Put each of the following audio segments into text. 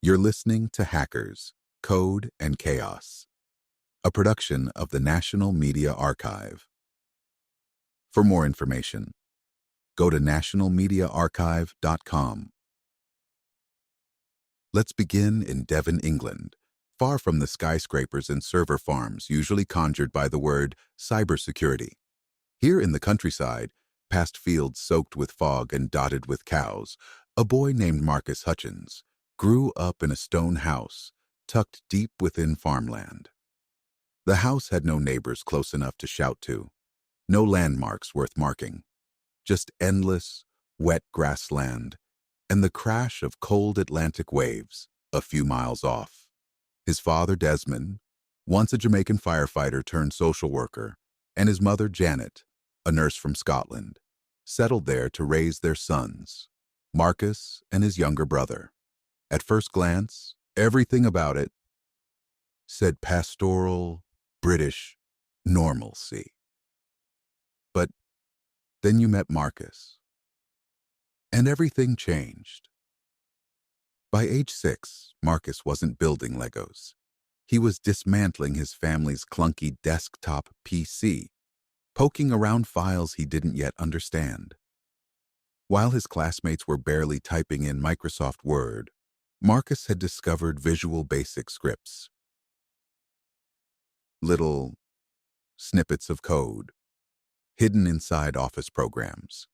You're listening to Hackers, Code, and Chaos, a production of the National Media Archive. For more information, go to nationalmediaarchive.com. Let's begin in Devon, England, far from the skyscrapers and server farms usually conjured by the word cybersecurity. Here in the countryside, past fields soaked with fog and dotted with cows, a boy named Marcus Hutchins grew up in a stone house tucked deep within farmland. The house had no neighbors close enough to shout to, no landmarks worth marking, just endless, wet grassland and the crash of cold Atlantic waves a few miles off. His father, Desmond, once a Jamaican firefighter turned social worker, and his mother, Janet, a nurse from Scotland, settled there to raise their sons, Marcus and his younger brother. At first glance, everything about it said pastoral, British normalcy. But then you met Marcus, and everything changed. By age 6, Marcus wasn't building Legos. He was dismantling his family's clunky desktop PC, poking around files he didn't yet understand. While his classmates were barely typing in Microsoft Word, Marcus had discovered Visual Basic scripts. Little snippets of code, hidden inside Office programs,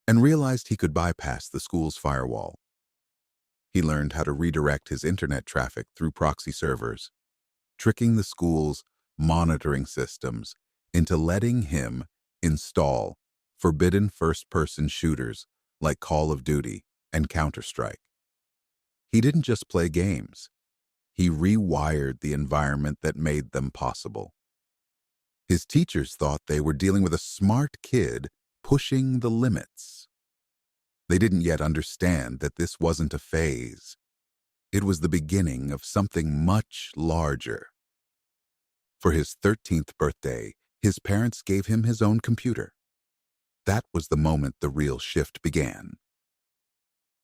and realized he could bypass the school's firewall. He learned how to redirect his internet traffic through proxy servers, tricking the school's monitoring systems into letting him install forbidden first-person shooters like Call of Duty and Counter-Strike. He didn't just play games. He rewired the environment that made them possible. His teachers thought they were dealing with a smart kid pushing the limits. They didn't yet understand that this wasn't a phase. It was the beginning of something much larger. For his 13th birthday, his parents gave him his own computer. That was the moment the real shift began.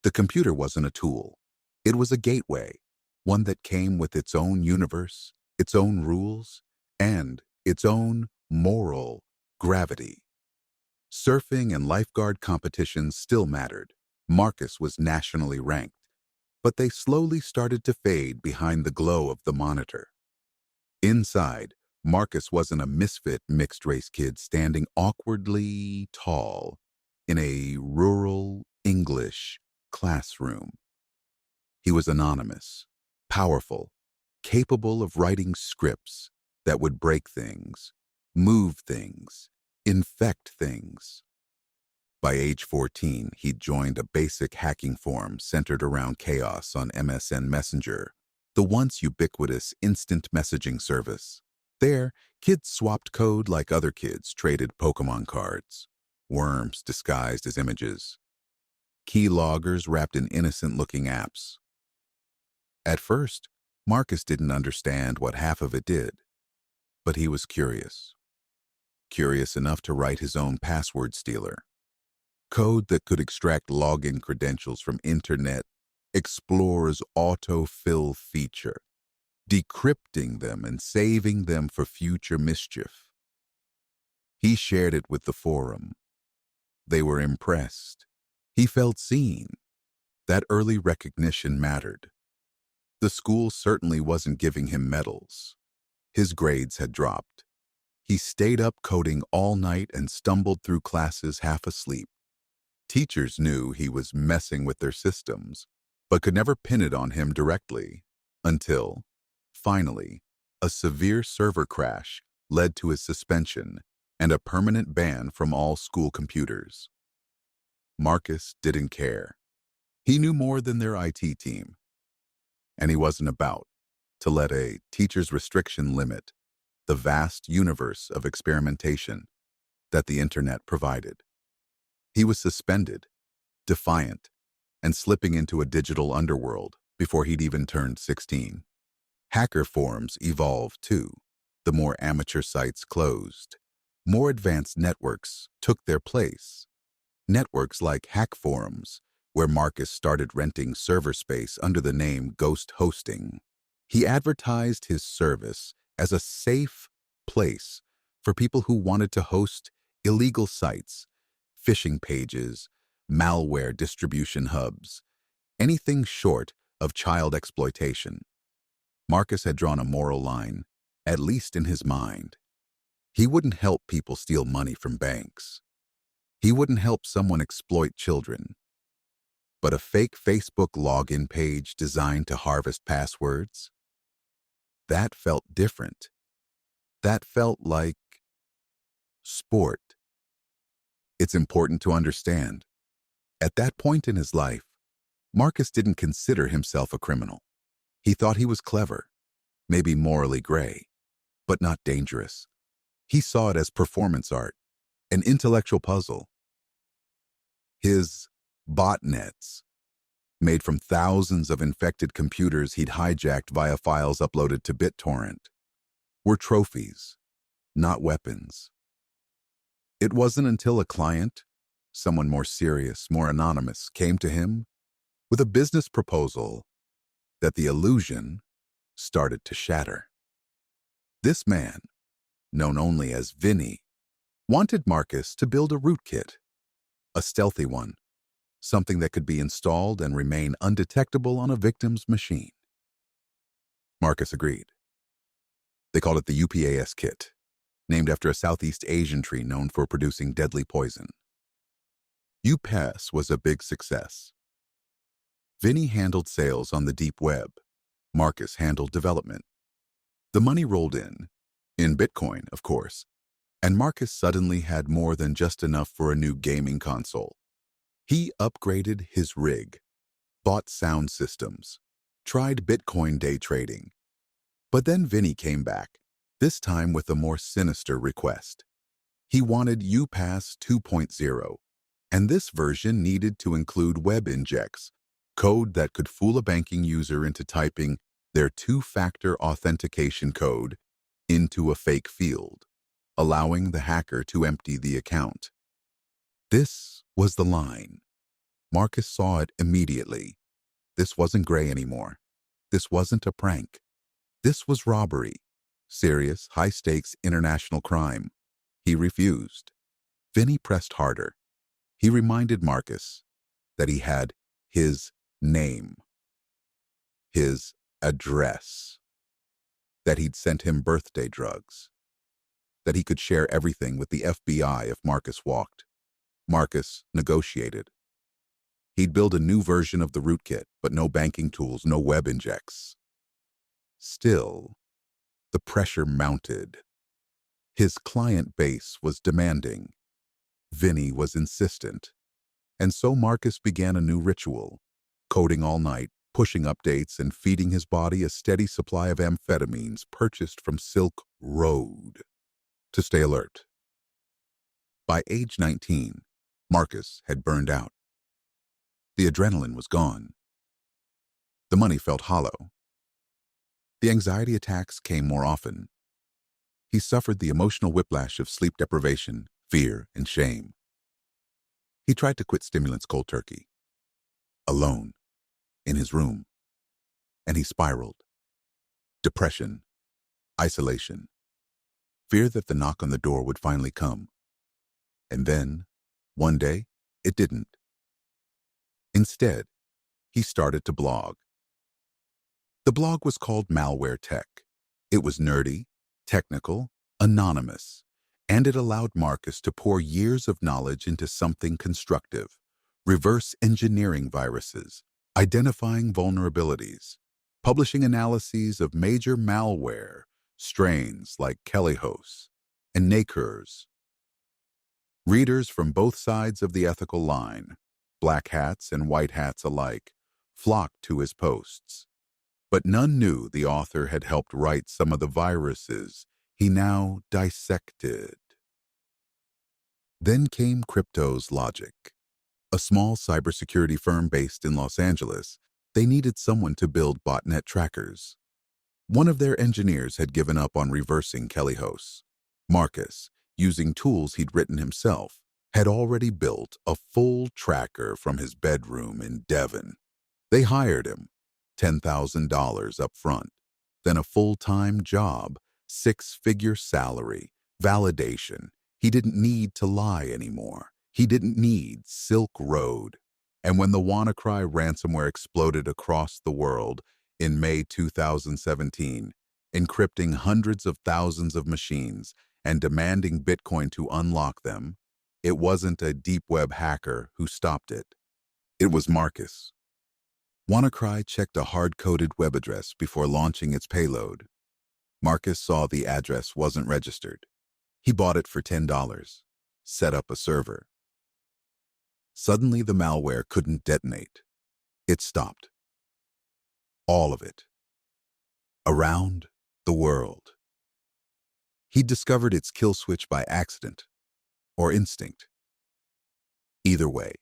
The computer wasn't a tool. It was a gateway, one that came with its own universe, its own rules, and its own moral gravity. Surfing and lifeguard competitions still mattered. Marcus was nationally ranked, but they slowly started to fade behind the glow of the monitor. Inside, Marcus wasn't a misfit mixed-race kid standing awkwardly tall in a rural English classroom. He was anonymous, powerful, capable of writing scripts that would break things, move things, infect things. By age 14, he'd joined a basic hacking forum centered around chaos on MSN Messenger, the once ubiquitous instant messaging service. There, kids swapped code like other kids traded Pokémon cards, worms disguised as images, Keyloggers wrapped in innocent-looking apps. At first, Marcus didn't understand what half of it did, but he was curious. Curious enough to write his own password stealer, code that could extract login credentials from Internet Explorer's autofill feature, decrypting them and saving them for future mischief. He shared it with the forum. They were impressed. He felt seen. That early recognition mattered. The school certainly wasn't giving him medals. His grades had dropped. He stayed up coding all night and stumbled through classes half asleep. Teachers knew he was messing with their systems, but could never pin it on him directly, until, finally, a severe server crash led to his suspension and a permanent ban from all school computers. Marcus didn't care. He knew more than their IT team, and he wasn't about to let a teacher's restriction limit the vast universe of experimentation that the Internet provided. He was suspended, defiant, and slipping into a digital underworld before he'd even turned 16. Hacker forums evolved too. The more amateur sites closed. More advanced networks took their place. Networks like hack forums, where Marcus started renting server space under the name Ghost Hosting. He advertised his service as a safe place for people who wanted to host illegal sites, phishing pages, malware distribution hubs, anything short of child exploitation. Marcus had drawn a moral line, at least in his mind. He wouldn't help people steal money from banks. He wouldn't help someone exploit children. But a fake Facebook login page designed to harvest passwords? That felt different. That felt like sport. It's important to understand. At that point in his life, Marcus didn't consider himself a criminal. He thought he was clever, maybe morally gray, but not dangerous. He saw it as performance art, an intellectual puzzle. His botnets, made from thousands of infected computers he'd hijacked via files uploaded to BitTorrent, were trophies, not weapons. It wasn't until a client, someone more serious, more anonymous, came to him with a business proposal that the illusion started to shatter. This man, known only as Vinny, wanted Marcus to build a rootkit, a stealthy one, something that could be installed and remain undetectable on a victim's machine. Marcus agreed. They called it the UPAS kit, named after a Southeast Asian tree known for producing deadly poison. UPAS was a big success. Vinny handled sales on the deep web. Marcus handled development. The money rolled in Bitcoin, of course, and Marcus suddenly had more than just enough for a new gaming console. He upgraded his rig, bought sound systems, tried Bitcoin day trading. But then Vinny came back, this time with a more sinister request. He wanted UPass 2.0, and this version needed to include web injects, code that could fool a banking user into typing their two-factor authentication code into a fake field, allowing the hacker to empty the account. This was the line. Marcus saw it immediately. This wasn't gray anymore. This wasn't a prank. This was robbery. Serious, high-stakes international crime. He refused. Vinny pressed harder. He reminded Marcus that he had his name, his address, that he'd sent him birthday drugs, that he could share everything with the FBI if Marcus walked. Marcus negotiated. He'd build a new version of the rootkit, but no banking tools, no web injects. Still, the pressure mounted. His client base was demanding. Vinny was insistent. And so Marcus began a new ritual, coding all night, pushing updates, and feeding his body a steady supply of amphetamines purchased from Silk Road to stay alert. By age 19, Marcus had burned out. The adrenaline was gone. The money felt hollow. The anxiety attacks came more often. He suffered the emotional whiplash of sleep deprivation, fear, and shame. He tried to quit stimulants cold turkey, alone, in his room, and he spiraled. Depression, isolation, fear that the knock on the door would finally come. And then, one day, it didn't. Instead, he started to blog. The blog was called Malware Tech. It was nerdy, technical, anonymous, and it allowed Marcus to pour years of knowledge into something constructive, reverse engineering viruses, identifying vulnerabilities, publishing analyses of major malware, strains like Keyloggers and Nakers. Readers from both sides of the ethical line, black hats and white hats alike, flocked to his posts. But none knew the author had helped write some of the viruses he now dissected. Then came Crypto's Logic, a small cybersecurity firm based in Los Angeles. They needed someone to build botnet trackers. One of their engineers had given up on reversing Keyloggers. Marcus, using tools he'd written himself, had already built a full tracker from his bedroom in Devon. They hired him, $10,000 up front, then a full-time job, six-figure salary, validation. He didn't need to lie anymore. He didn't need Silk Road. And when the WannaCry ransomware exploded across the world in May 2017, encrypting hundreds of thousands of machines and demanding Bitcoin to unlock them, it wasn't a deep web hacker who stopped it. It was Marcus. WannaCry checked a hard-coded web address before launching its payload. Marcus saw the address wasn't registered. He bought it for $10, set up a server. Suddenly, the malware couldn't detonate. It stopped. All of it. Around the world. He discovered its kill switch by accident or instinct. Either way,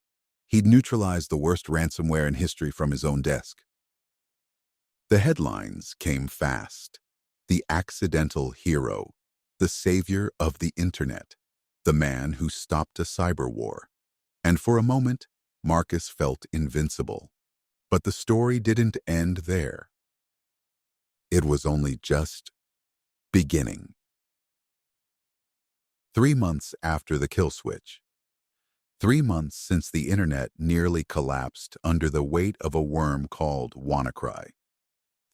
he'd neutralized the worst ransomware in history from his own desk. The headlines came fast. The accidental hero, the savior of the internet, the man who stopped a cyber war. And for a moment, Marcus felt invincible. But the story didn't end there. It was only just beginning. 3 months after the kill switch. 3 months since the internet nearly collapsed under the weight of a worm called WannaCry.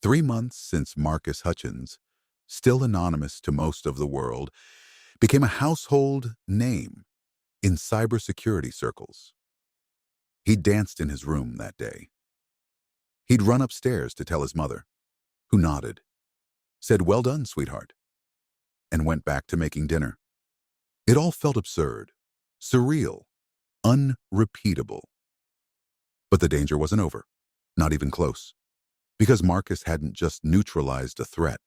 3 months since Marcus Hutchins, still anonymous to most of the world, became a household name in cybersecurity circles. He danced in his room that day. He'd run upstairs to tell his mother, who nodded, said, "Well done, sweetheart," and went back to making dinner. It all felt absurd, surreal, unrepeatable. But the danger wasn't over, not even close, because Marcus hadn't just neutralized a threat.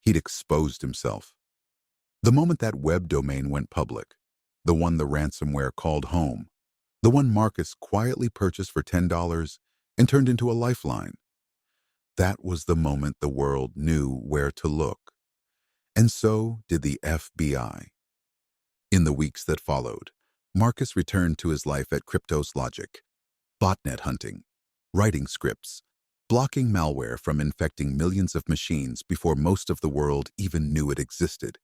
He'd exposed himself. The moment that web domain went public, the one the ransomware called home, the one Marcus quietly purchased for $10 and turned into a lifeline, that was the moment the world knew where to look. And so did the FBI. In the weeks that followed, Marcus returned to his life at Cryptos Logic, botnet hunting, writing scripts, blocking malware from infecting millions of machines before most of the world even knew it existed.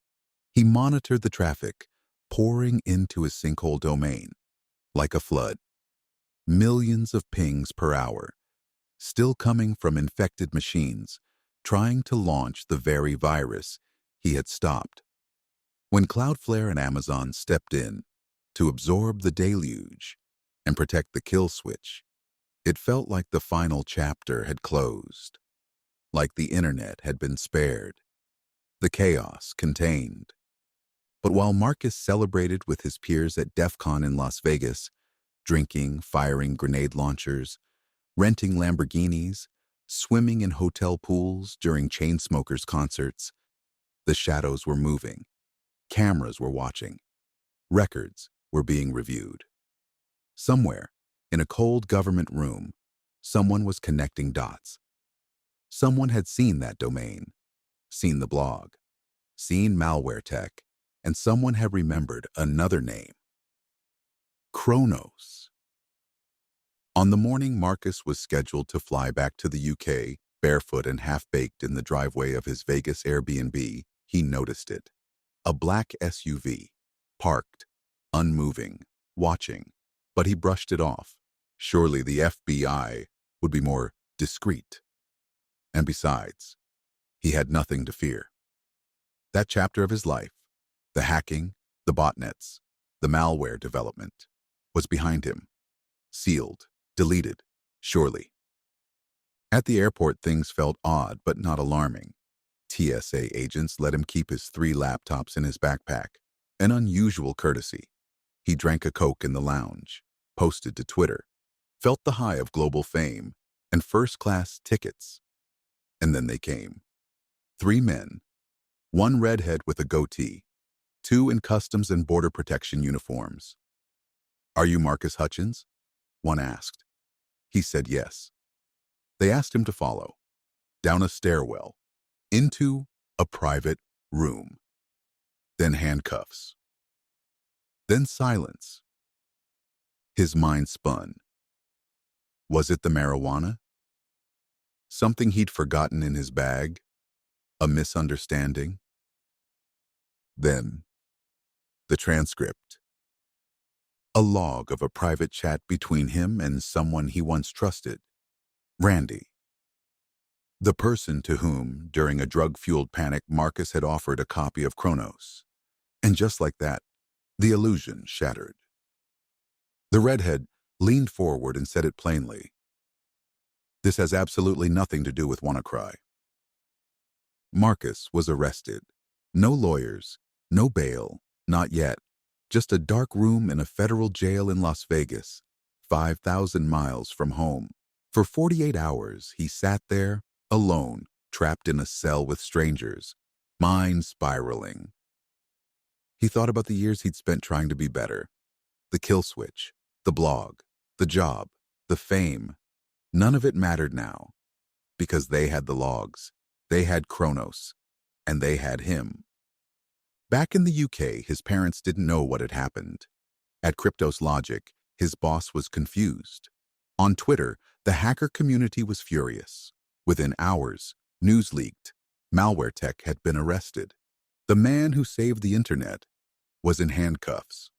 He monitored the traffic pouring into his sinkhole domain like a flood. Millions of pings per hour, still coming from infected machines, trying to launch the very virus he had stopped. When Cloudflare and Amazon stepped in to absorb the deluge and protect the kill switch, it felt like the final chapter had closed, like the internet had been spared, the chaos contained. But while Marcus celebrated with his peers at DEF CON in Las Vegas, drinking, firing grenade launchers, renting Lamborghinis, swimming in hotel pools during Chainsmokers concerts, the shadows were moving. Cameras were watching. Records were being reviewed. Somewhere, in a cold government room, someone was connecting dots. Someone had seen that domain, seen the blog, seen malware tech, and someone had remembered another name. Kronos. On the morning Marcus was scheduled to fly back to the UK, barefoot and half-baked in the driveway of his Vegas Airbnb, he noticed it. A black SUV, parked, unmoving, watching, but he brushed it off. Surely the FBI would be more discreet. And besides, he had nothing to fear. That chapter of his life, the hacking, the botnets, the malware development, was behind him. Sealed, deleted, surely. At the airport, things felt odd but not alarming. TSA agents let him keep his 3 laptops in his backpack, an unusual courtesy. He drank a Coke in the lounge, posted to Twitter, felt the high of global fame and first-class tickets. And then they came. 3 men, 1 redhead with a goatee, 2 in customs and border protection uniforms. "Are you Marcus Hutchins?" one asked. He said yes. They asked him to follow, down a stairwell, into a private room. Then handcuffs. Then silence. His mind spun. Was it the marijuana? Something he'd forgotten in his bag? A misunderstanding? Then, the transcript. A log of a private chat between him and someone he once trusted, Randy. The person to whom, during a drug-fueled panic, Marcus had offered a copy of Chronos. And just like that, the illusion shattered. The redhead leaned forward and said it plainly. This has absolutely nothing to do with WannaCry. Marcus was arrested. No lawyers, no bail, not yet. Just a dark room in a federal jail in Las Vegas, 5,000 miles from home. For 48 hours, he sat there, alone, trapped in a cell with strangers, mind spiraling. He thought about the years he'd spent trying to be better. The kill switch, the blog, the job, the fame. None of it mattered now, because they had the logs, they had Chronos, and they had him. Back in the UK, his parents didn't know what had happened. At Cryptos Logic, his boss was confused. On Twitter, the hacker community was furious. Within hours, news leaked. Malware tech had been arrested. The man who saved the internet was in handcuffs.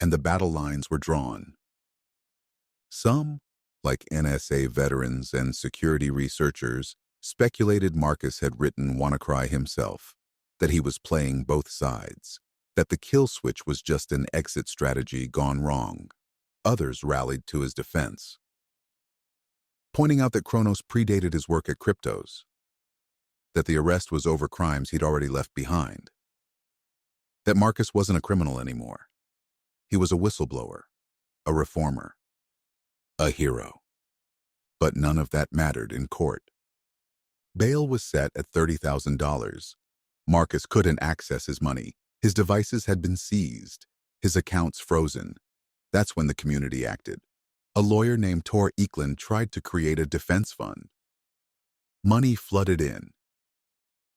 And the battle lines were drawn. Some, like NSA veterans and security researchers, speculated Marcus had written WannaCry himself, that he was playing both sides, that the kill switch was just an exit strategy gone wrong. Others rallied to his defense, pointing out that Chronos predated his work at Cryptos, that the arrest was over crimes he'd already left behind, that Marcus wasn't a criminal anymore. He was a whistleblower, a reformer, a hero. But none of that mattered in court. Bail was set at $30,000. Marcus couldn't access his money. His devices had been seized, his accounts frozen. That's when the community acted. A lawyer named Tor Eklund tried to create a defense fund. Money flooded in.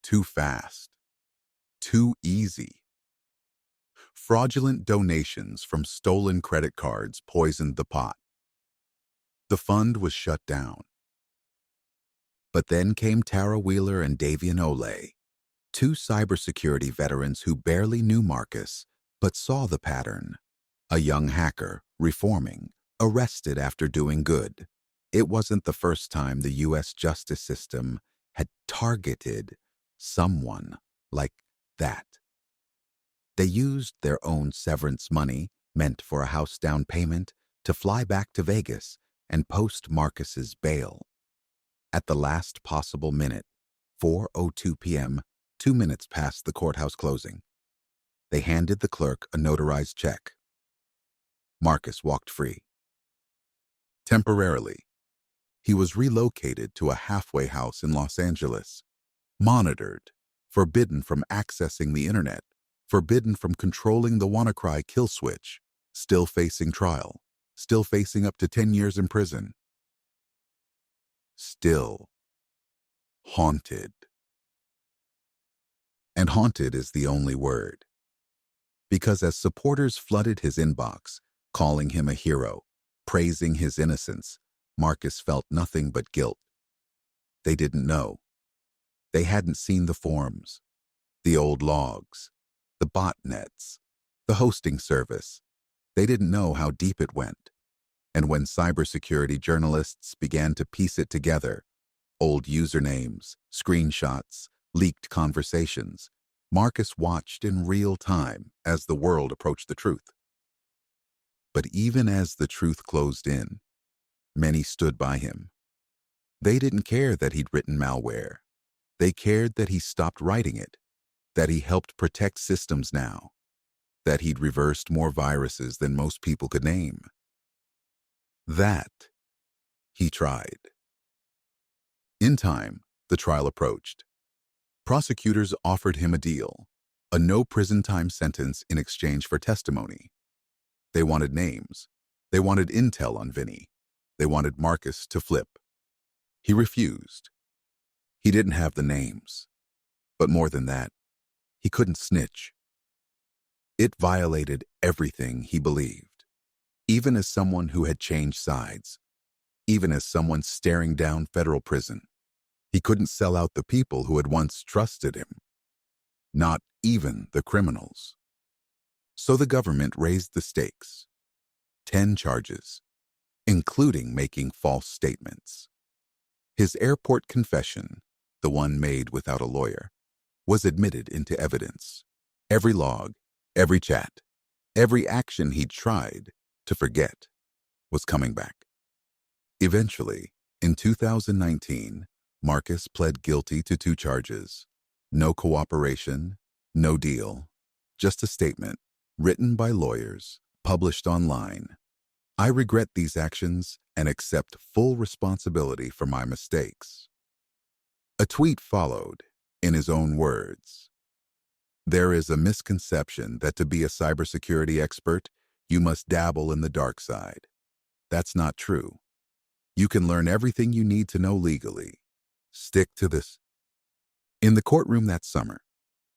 Too fast. Too easy. Fraudulent donations from stolen credit cards poisoned the pot. The fund was shut down. But then came Tara Wheeler and Davian Olay, two cybersecurity veterans who barely knew Marcus, but saw the pattern. A young hacker, reforming, arrested after doing good. It wasn't the first time the U.S. justice system had targeted someone like that. They used their own severance money, meant for a house down payment, to fly back to Vegas and post Marcus's bail. At the last possible minute, 4:02 p.m., 2 minutes past the courthouse closing, they handed the clerk a notarized check. Marcus walked free. Temporarily, he was relocated to a halfway house in Los Angeles, monitored, forbidden from accessing the internet, forbidden from controlling the WannaCry kill switch, still facing trial, still facing up to 10 years in prison. Still haunted. And haunted is the only word. Because as supporters flooded his inbox, calling him a hero, praising his innocence, Marcus felt nothing but guilt. They didn't know. They hadn't seen the forms, the old logs, the botnets, the hosting service. They didn't know how deep it went. And when cybersecurity journalists began to piece it together, old usernames, screenshots, leaked conversations, Marcus watched in real time as the world approached the truth. But even as the truth closed in, many stood by him. They didn't care that he'd written malware. They cared that he stopped writing it, that he helped protect systems now, that he'd reversed more viruses than most people could name. That he tried. In time, the trial approached. Prosecutors offered him a deal, a no prison time sentence in exchange for testimony. They wanted names. They wanted intel on Vinny. They wanted Marcus to flip. He refused. He didn't have the names. But more than that, he couldn't snitch. It violated everything he believed, even as someone who had changed sides, even as someone staring down federal prison. He couldn't sell out the people who had once trusted him, not even the criminals. So the government raised the stakes. 10 charges, including making false statements. His airport confession, the one made without a lawyer, was admitted into evidence. Every log, every chat, every action he'd tried to forget was coming back. Eventually, in 2019, Marcus pled guilty to 2 charges. No cooperation, no deal, just a statement, written by lawyers, published online. I regret these actions and accept full responsibility for my mistakes. A tweet followed, in his own words. There is a misconception that to be a cybersecurity expert, you must dabble in the dark side. That's not true. You can learn everything you need to know legally. Stick to this. In the courtroom that summer,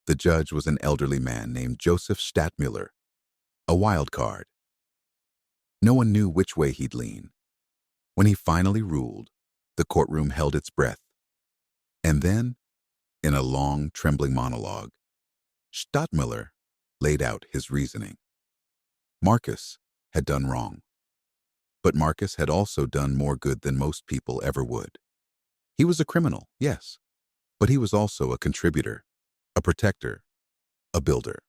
the judge was an elderly man named Joseph Stadtmuller, a wild card. No one knew which way he'd lean. When he finally ruled, the courtroom held its breath. And then, in a long, trembling monologue, Stadtmuller laid out his reasoning. Marcus had done wrong. But Marcus had also done more good than most people ever would. He was a criminal, yes, but he was also a contributor, a protector, a builder.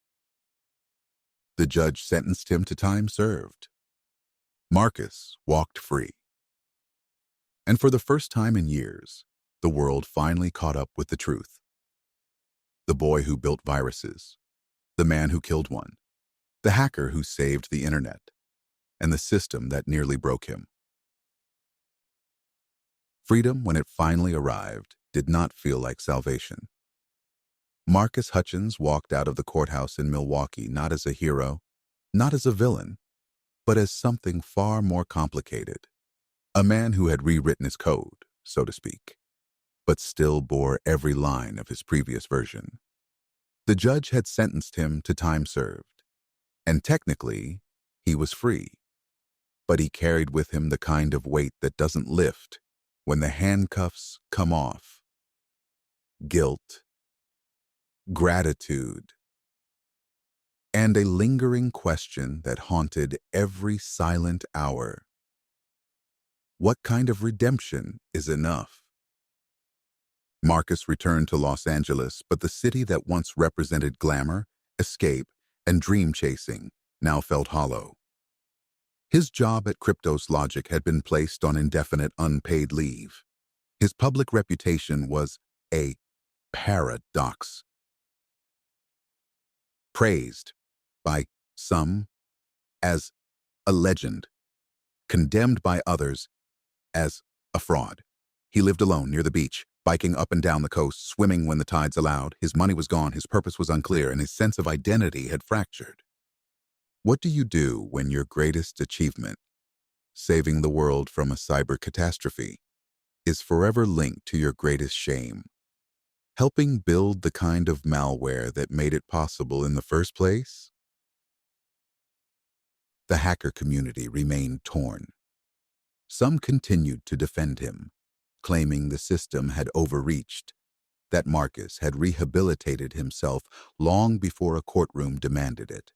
The judge sentenced him to time served. Marcus walked free. And for the first time in years, the world finally caught up with the truth. The boy who built viruses, the man who killed one, the hacker who saved the internet, and the system that nearly broke him. Freedom, when it finally arrived, did not feel like salvation. Marcus Hutchins walked out of the courthouse in Milwaukee not as a hero, not as a villain, but as something far more complicated. A man who had rewritten his code, so to speak, but still bore every line of his previous version. The judge had sentenced him to time served, and technically, he was free. But he carried with him the kind of weight that doesn't lift when the handcuffs come off. Guilt, gratitude, and a lingering question that haunted every silent hour. What kind of redemption is enough? Marcus returned to Los Angeles, but the city that once represented glamour, escape, and dream chasing now felt hollow. His job at Cryptos Logic had been placed on indefinite unpaid leave. His public reputation was a paradox. Praised by some as a legend, condemned by others as a fraud. He lived alone near the beach, biking up and down the coast, swimming when the tides allowed. His money was gone, his purpose was unclear, and his sense of identity had fractured. What do you do when your greatest achievement, saving the world from a cyber catastrophe, is forever linked to your greatest shame? Helping build the kind of malware that made it possible in the first place? The hacker community remained torn. Some continued to defend him, claiming the system had overreached, that Marcus had rehabilitated himself long before a courtroom demanded it.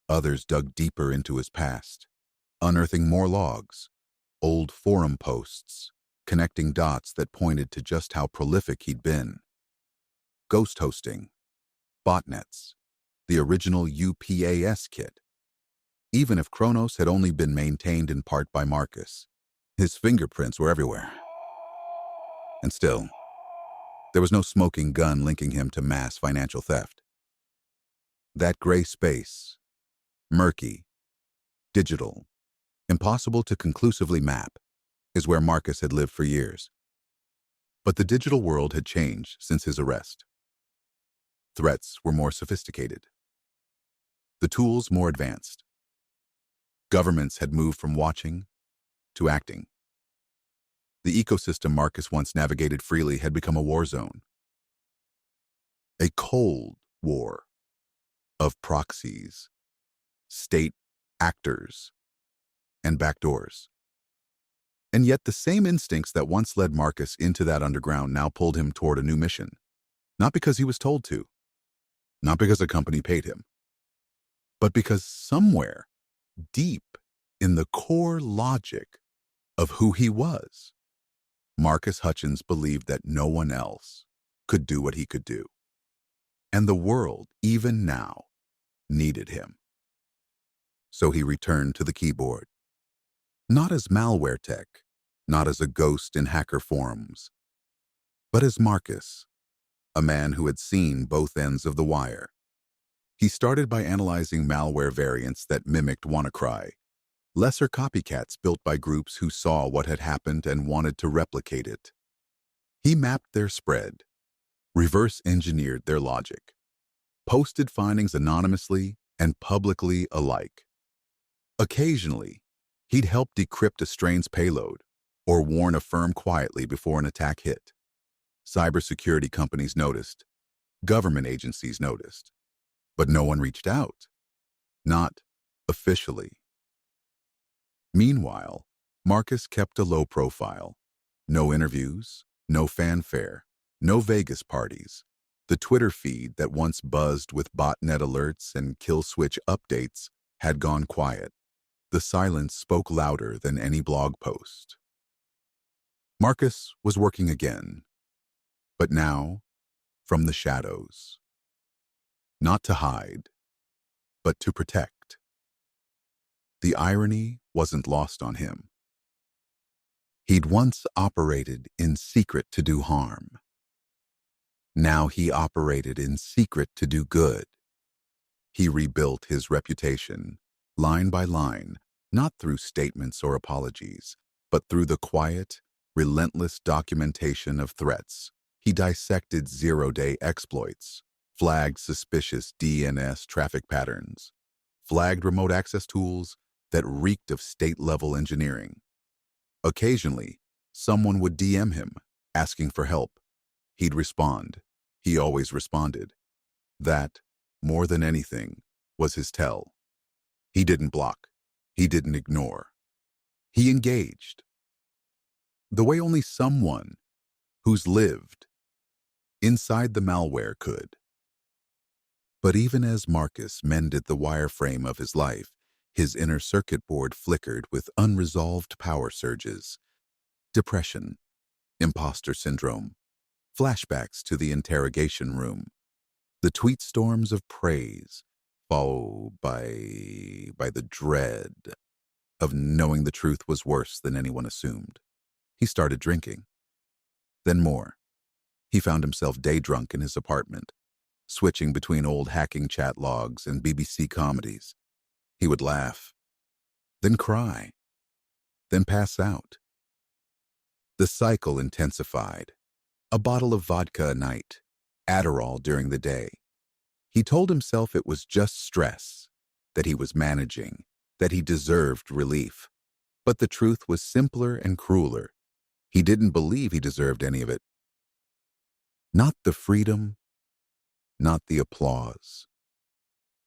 Others dug deeper into his past, unearthing more logs, old forum posts, connecting dots that pointed to just how prolific he'd been. Ghost hosting, botnets, the original UPAS kit. Even if Kronos had only been maintained in part by Marcus, his fingerprints were everywhere. And still, there was no smoking gun linking him to mass financial theft. That gray space, murky, digital, impossible to conclusively map, is where Marcus had lived for years. But the digital world had changed since his arrest. Threats were more sophisticated. The tools more advanced. Governments had moved from watching to acting. The ecosystem Marcus once navigated freely had become a war zone. A cold war. of proxies, state actors, and backdoors. And yet the same instincts that once led Marcus into that underground now pulled him toward a new mission. Not because he was told to, not because a company paid him, but because somewhere deep in the core logic of who he was, Marcus Hutchins believed that no one else could do what he could do. And the world, even now, needed him. So he returned to the keyboard. Not as malware tech, not as a ghost in hacker forums, but as Marcus, a man who had seen both ends of the wire. He started by analyzing malware variants that mimicked WannaCry, lesser copycats built by groups who saw what had happened and wanted to replicate it. He mapped their spread, reverse-engineered their logic, posted findings anonymously and publicly alike. Occasionally, he'd help decrypt a strange payload or warn a firm quietly before an attack hit. Cybersecurity companies noticed, government agencies noticed, but no one reached out, not officially. Meanwhile, Marcus kept a low profile. No interviews, no fanfare, no Vegas parties. The Twitter feed that once buzzed with botnet alerts and kill switch updates had gone quiet. The silence spoke louder than any blog post. Marcus was working again, but now from the shadows. Not to hide, but to protect. The irony wasn't lost on him. He'd once operated in secret to do harm. Now he operated in secret to do good. He rebuilt his reputation, line by line, not through statements or apologies, but through the quiet, relentless documentation of threats. He dissected zero-day exploits, flagged suspicious DNS traffic patterns, flagged remote access tools that reeked of state-level engineering. Occasionally, someone would DM him, asking for help. He'd respond. He always responded. That, more than anything, was his tell. He didn't block. He didn't ignore. He engaged. The way only someone who's lived inside the malware could. But even as Marcus mended the wireframe of his life, his inner circuit board flickered with unresolved power surges. Depression, imposter syndrome, flashbacks to the interrogation room, the tweet storms of praise, followed by the dread of knowing the truth was worse than anyone assumed. He started drinking. Then more. He found himself day drunk in his apartment, switching between old hacking chat logs and BBC comedies. He would laugh, then cry, then pass out. The cycle intensified. A bottle of vodka a night, Adderall during the day. He told himself it was just stress, that he was managing, that he deserved relief. But the truth was simpler and crueler. He didn't believe he deserved any of it. Not the freedom, not the applause,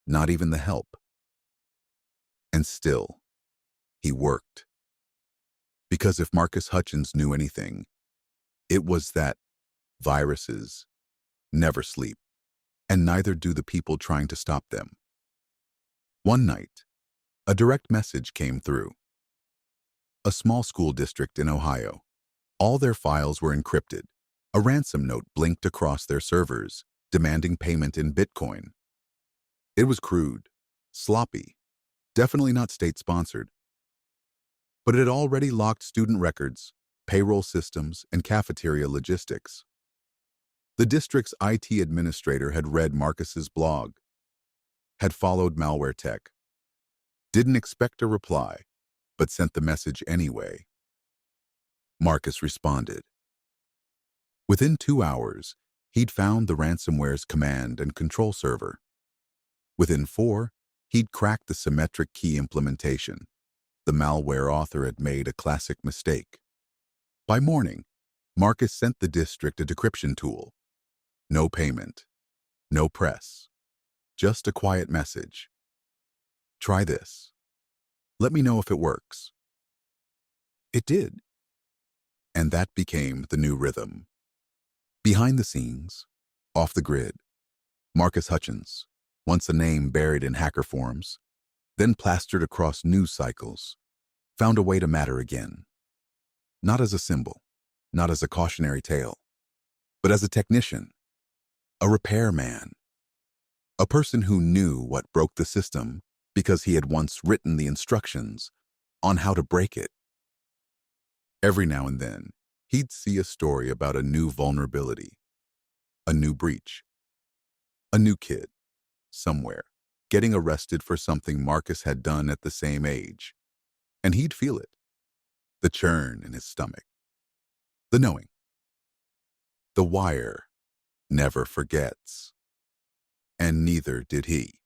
not even the help. And still, he worked. Because if Marcus Hutchins knew anything, it was that viruses never sleep, and neither do the people trying to stop them. One night, a direct message came through. A small school district in Ohio. All their files were encrypted. A ransom note blinked across their servers, demanding payment in Bitcoin. It was crude, sloppy, definitely not state-sponsored. But it had already locked student records, payroll systems, and cafeteria logistics. The district's IT administrator had read Marcus's blog, had followed malware tech, didn't expect a reply, but sent the message anyway. Marcus responded. Within 2 hours, he'd found the ransomware's command and control server. Within 4, he'd cracked the symmetric key implementation. The malware author had made a classic mistake. By morning, Marcus sent the district a decryption tool. No payment, no press, just a quiet message. Try this. Let me know if it works. It did. And that became the new rhythm. Behind the scenes, off the grid, Marcus Hutchins, once a name buried in hacker forums, then plastered across news cycles, found a way to matter again. Not as a symbol, not as a cautionary tale, but as a technician, a repairman, a person who knew what broke the system because he had once written the instructions on how to break it. Every now and then, he'd see a story about a new vulnerability, a new breach, a new kid, somewhere, getting arrested for something Marcus had done at the same age. And he'd feel it, the churn in his stomach, the knowing. The wire never forgets, and neither did he.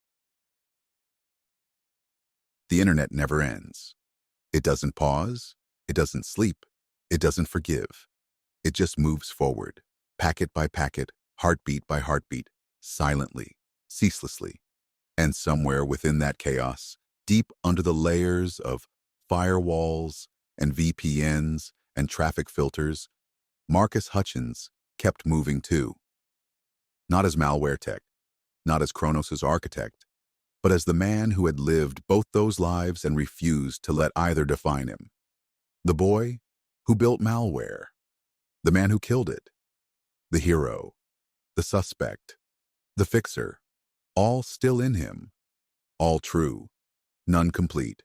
The internet never ends. It doesn't pause, it doesn't sleep, it doesn't forgive. It just moves forward, packet by packet, heartbeat by heartbeat, silently, ceaselessly. And somewhere within that chaos, deep under the layers of firewalls and VPNs and traffic filters, Marcus Hutchins kept moving too. Not as malware tech, not as Kronos' architect, but as the man who had lived both those lives and refused to let either define him. The boy who built malware, the man who killed it, the hero, the suspect, the fixer, all still in him, all true, none complete.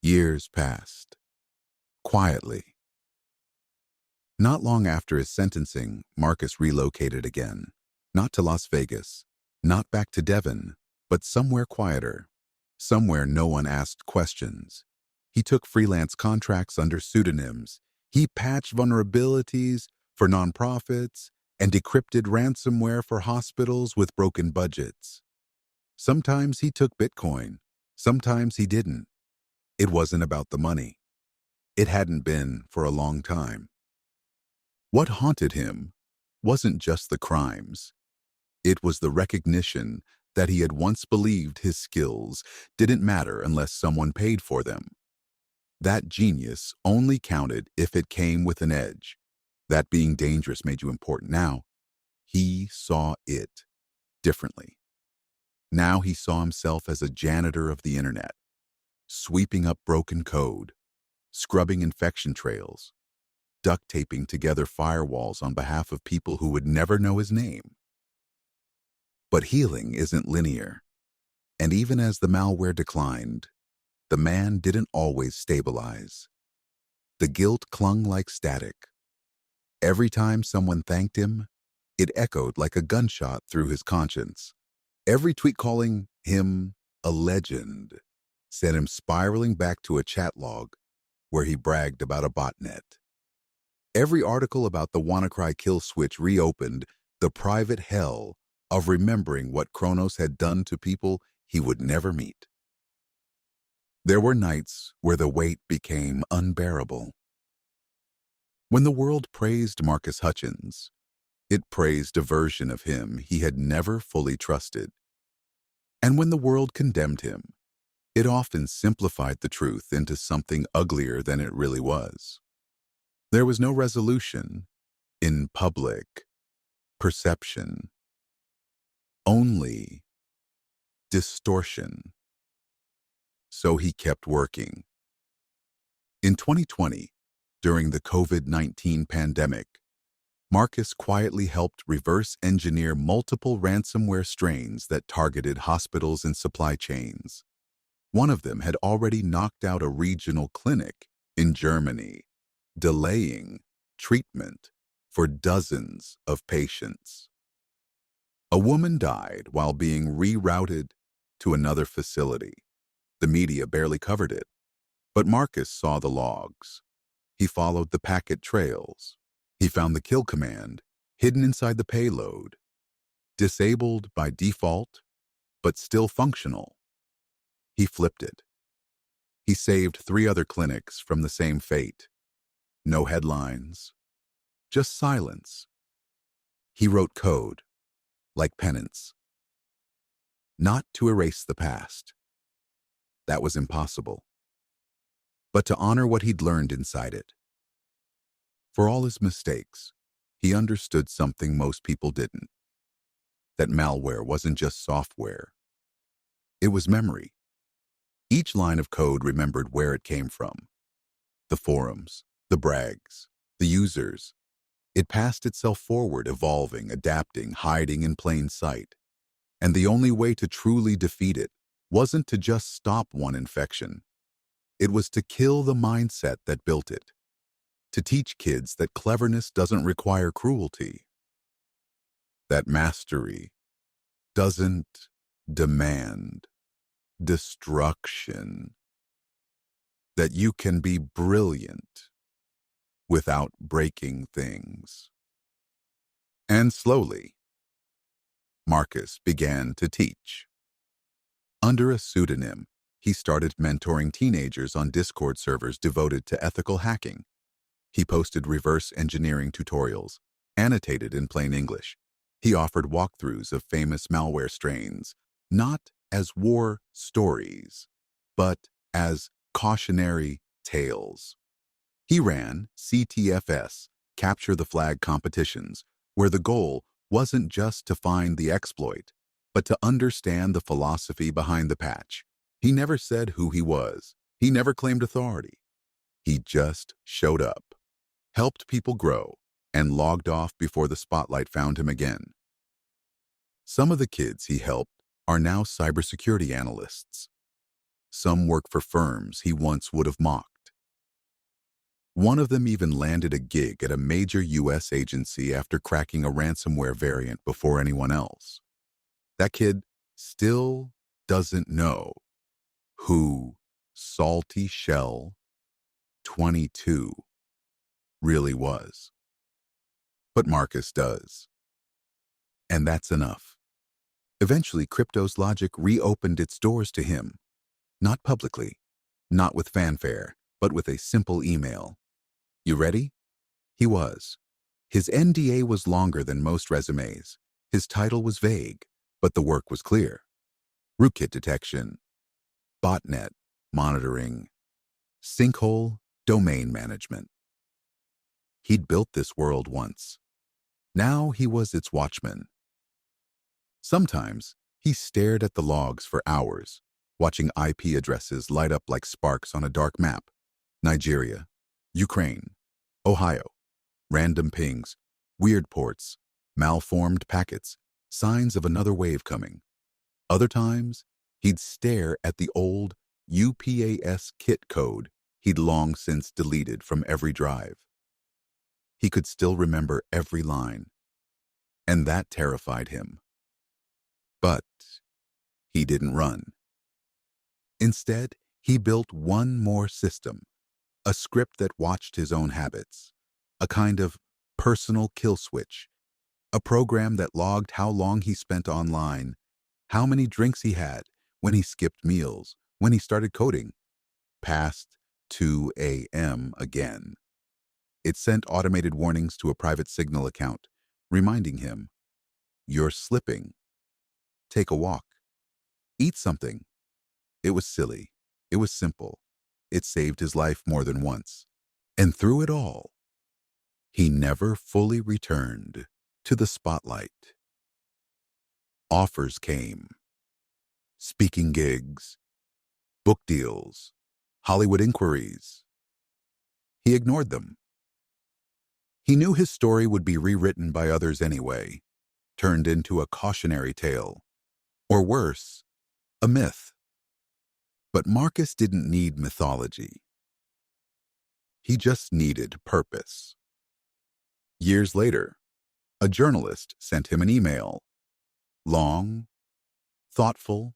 Years passed, quietly. Not long after his sentencing, Marcus relocated again, not to Las Vegas, not back to Devon, but somewhere quieter, somewhere no one asked questions. He took freelance contracts under pseudonyms. He patched vulnerabilities for nonprofits and decrypted ransomware for hospitals with broken budgets. Sometimes he took Bitcoin, sometimes he didn't. It wasn't about the money. It hadn't been for a long time. What haunted him wasn't just the crimes. It was the recognition that he had once believed his skills didn't matter unless someone paid for them. That genius only counted if it came with an edge. That being dangerous made you important. Now, he saw it differently. Now he saw himself as a janitor of the internet, sweeping up broken code, scrubbing infection trails, duct taping together firewalls on behalf of people who would never know his name. But healing isn't linear, and even as the malware declined, the man didn't always stabilize. The guilt clung like static. Every time someone thanked him, it echoed like a gunshot through his conscience. Every tweet calling him a legend sent him spiraling back to a chat log where he bragged about a botnet. Every article about the WannaCry kill switch reopened the private hell of remembering what Kronos had done to people he would never meet. There were nights where the weight became unbearable. When the world praised Marcus Hutchins, it praised a version of him he had never fully trusted. And when the world condemned him, it often simplified the truth into something uglier than it really was. There was no resolution in public perception, only distortion. So he kept working. In 2020, during the COVID-19 pandemic, Marcus quietly helped reverse engineer multiple ransomware strains that targeted hospitals and supply chains. One of them had already knocked out a regional clinic in Germany, delaying treatment for dozens of patients. A woman died while being rerouted to another facility. The media barely covered it, but Marcus saw the logs. He followed the packet trails. He found the kill command hidden inside the payload, disabled by default, but still functional. He flipped it. He saved 3 other clinics from the same fate. No headlines, just silence. He wrote code, like penance. not to erase the past. That was impossible. But to honor what he'd learned inside it. For all his mistakes, he understood something most people didn't. That malware wasn't just software. It was memory. Each line of code remembered where it came from. The forums, the brags, the users. It passed itself forward, evolving, adapting, hiding in plain sight. And the only way to truly defeat it wasn't to just stop one infection. It was to kill the mindset that built it. To teach kids that cleverness doesn't require cruelty. That mastery doesn't demand destruction. That you can be brilliant without breaking things. And slowly, Marcus began to teach. Under a pseudonym, he started mentoring teenagers on Discord servers devoted to ethical hacking. He posted reverse engineering tutorials, annotated in plain English. He offered walkthroughs of famous malware strains, not as war stories, but as cautionary tales. He ran CTFS, Capture the Flag competitions, where the goal wasn't just to find the exploit, but to understand the philosophy behind the patch. He never said who he was. He never claimed authority. He just showed up, helped people grow, and logged off before the spotlight found him again. Some of the kids he helped are now cybersecurity analysts. Some work for firms he once would have mocked. One of them even landed a gig at a major US agency after cracking a ransomware variant before anyone else. That kid still doesn't know who Salty Shell 22 really was. But Marcus does. And that's enough. Eventually, Crypto's logic reopened its doors to him. Not publicly, not with fanfare, but with a simple email. You ready? He was. His NDA was longer than most resumes. His title was vague, but the work was clear. Rootkit detection, botnet monitoring, sinkhole domain management. He'd built this world once. Now he was its watchman. Sometimes he stared at the logs for hours, watching IP addresses light up like sparks on a dark map. Nigeria, Ukraine, Ohio, random pings, weird ports, malformed packets, signs of another wave coming. Other times, he'd stare at the old UPAS kit code he'd long since deleted from every drive. He could still remember every line, and that terrified him. But he didn't run. Instead, he built one more system, a script that watched his own habits, a kind of personal kill switch, a program that logged how long he spent online, how many drinks he had, when he skipped meals, when he started coding, past 2 a.m. again. It sent automated warnings to a private Signal account, reminding him, "You're slipping. Take a walk. Eat something." It was silly. It was simple. It saved his life more than once. And through it all, he never fully returned to the spotlight. Offers came. Speaking gigs, book deals, Hollywood inquiries. He ignored them. He knew his story would be rewritten by others anyway, turned into a cautionary tale, or worse, a myth. But Marcus didn't need mythology. He just needed purpose. Years later, a journalist sent him an email. Long, thoughtful,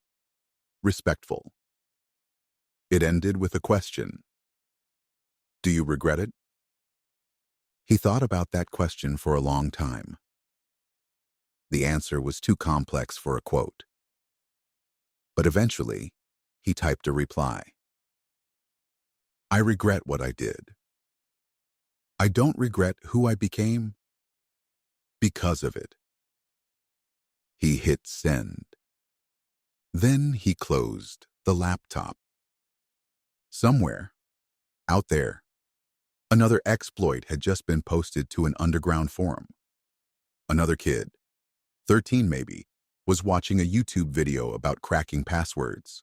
respectful. It ended with a question. Do you regret it? He thought about that question for a long time. The answer was too complex for a quote. But eventually, he typed a reply. I regret what I did. I don't regret who I became because of it. He hit send. Then he closed the laptop. Somewhere, out there, another exploit had just been posted to an underground forum. Another kid, 13 maybe, was watching a YouTube video about cracking passwords.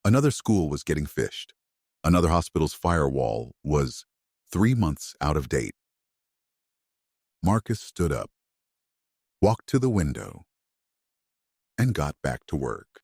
Another school was getting phished. Another hospital's firewall was 3 months out of date. Marcus stood up, walked to the window, and got back to work.